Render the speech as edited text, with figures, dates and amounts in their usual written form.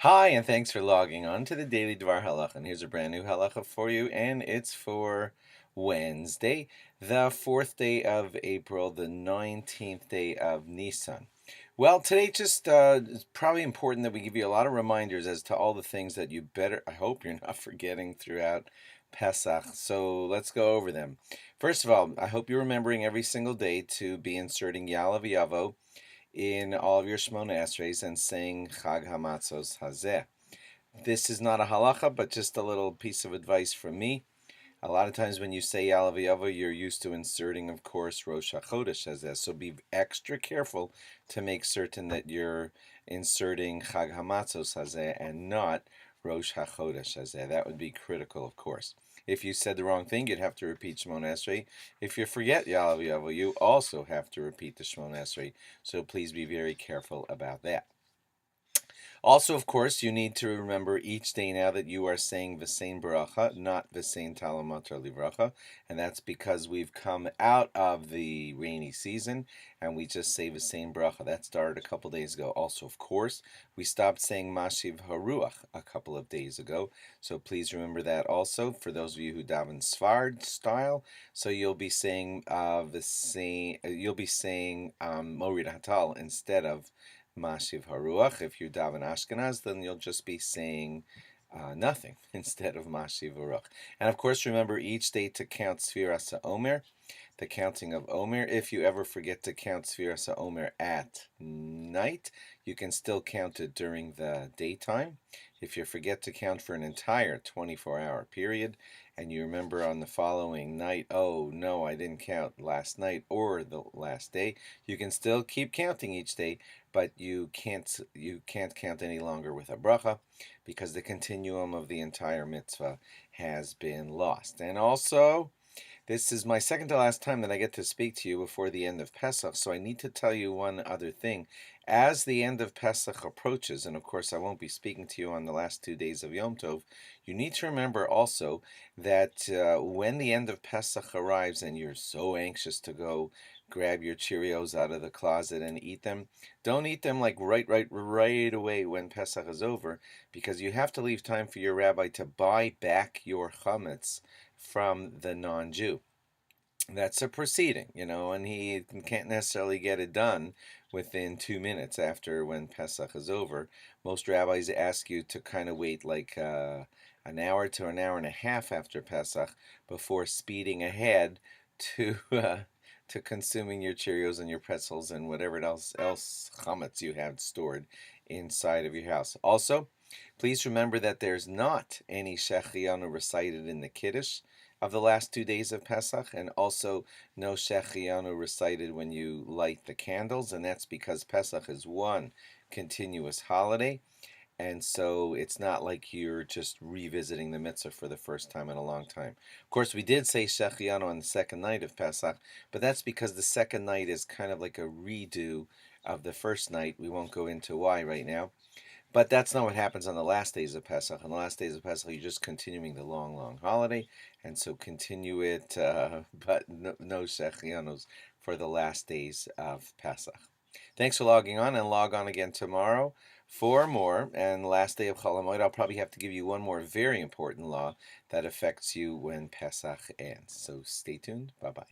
Hi, and thanks for logging on to the Daily DVAR Halacha. And here's a brand new halacha for you, and it's for Wednesday, the 4th day of April, the 19th day of Nissan. Well, today just it's probably important that we give you a lot of reminders as to all the things that you better, I hope you're not forgetting throughout Pesach. So let's go over them. First of all, I hope you're remembering every single day to be inserting Yalav Yavo in all of your Shmona Esreis and saying Chag Hamatzos Hazeh. This is not a halacha, but just a little piece of advice from me. A lot of times when you say Yalav Yavo, you're used to inserting, of course, Rosh HaChodesh Hazeh. So be extra careful to make certain that you're inserting Chag Hamatzos Hazeh and not Rosh HaChodesh Hazeh. That would be critical, of course. If you said the wrong thing, you'd have to repeat Shmona Esrei. If you forget Yalav Yavo, you also have to repeat the Shmona Esrei. So please be very careful about that. Also, of course, you need to remember each day now that you are saying V'sein Baracha, not V'sein Talamatar Livracha, and that's because we've come out of the rainy season, and we just say V'sein Baracha. That started a couple days ago. Also, of course, we stopped saying Mashiv Haruach a couple of days ago, so please remember that also, for those of you who daven Sfard style, so you'll be saying Morid Hatal instead of Mashiv Haruach. If you daven Ashkenaz, then you'll just be saying nothing instead of Mashiv Haruach. And of course, remember each day to count Sfiras HaOmer, the counting of Omer. If you ever forget to count Sfiras HaOmer at night, you can still count it during the daytime. If you forget to count for an entire 24-hour period, and you remember on the following night, oh no, I didn't count last night or the last day, you can still keep counting each day, but you can't count any longer with a bracha because the continuum of the entire mitzvah has been lost. And also, this is my second to last time that I get to speak to you before the end of Pesach, so I need to tell you one other thing. As the end of Pesach approaches, and of course I won't be speaking to you on the last 2 days of Yom Tov, you need to remember also that when the end of Pesach arrives and you're so anxious to go grab your Cheerios out of the closet and eat them, don't eat them like right away when Pesach is over, because you have to leave time for your rabbi to buy back your chametz from the non-Jew. That's a proceeding, and he can't necessarily get it done within 2 minutes after when Pesach is over. Most rabbis ask you to kind of wait like an hour to an hour and a half after Pesach before speeding ahead to to consuming your Cheerios and your pretzels and whatever else chametz you have stored inside of your house. Also, please remember that there's not any Shechianu recited in the Kiddush of the last 2 days of Pesach, and also no Shechianu recited when you light the candles, and that's because Pesach is one continuous holiday, and so it's not like you're just revisiting the mitzvah for the first time in a long time. Of course, we did say Shechianu on the second night of Pesach, but that's because the second night is kind of like a redo of the first night. We won't go into why right now. But that's not what happens on the last days of Pesach. On the last days of Pesach, you're just continuing the long holiday, and so continue it, but no Shechianos for the last days of Pesach. Thanks for logging on, and log on again tomorrow for more. And last day of Chol Hamoed, I'll probably have to give you one more very important law that affects you when Pesach ends. So stay tuned. Bye-bye.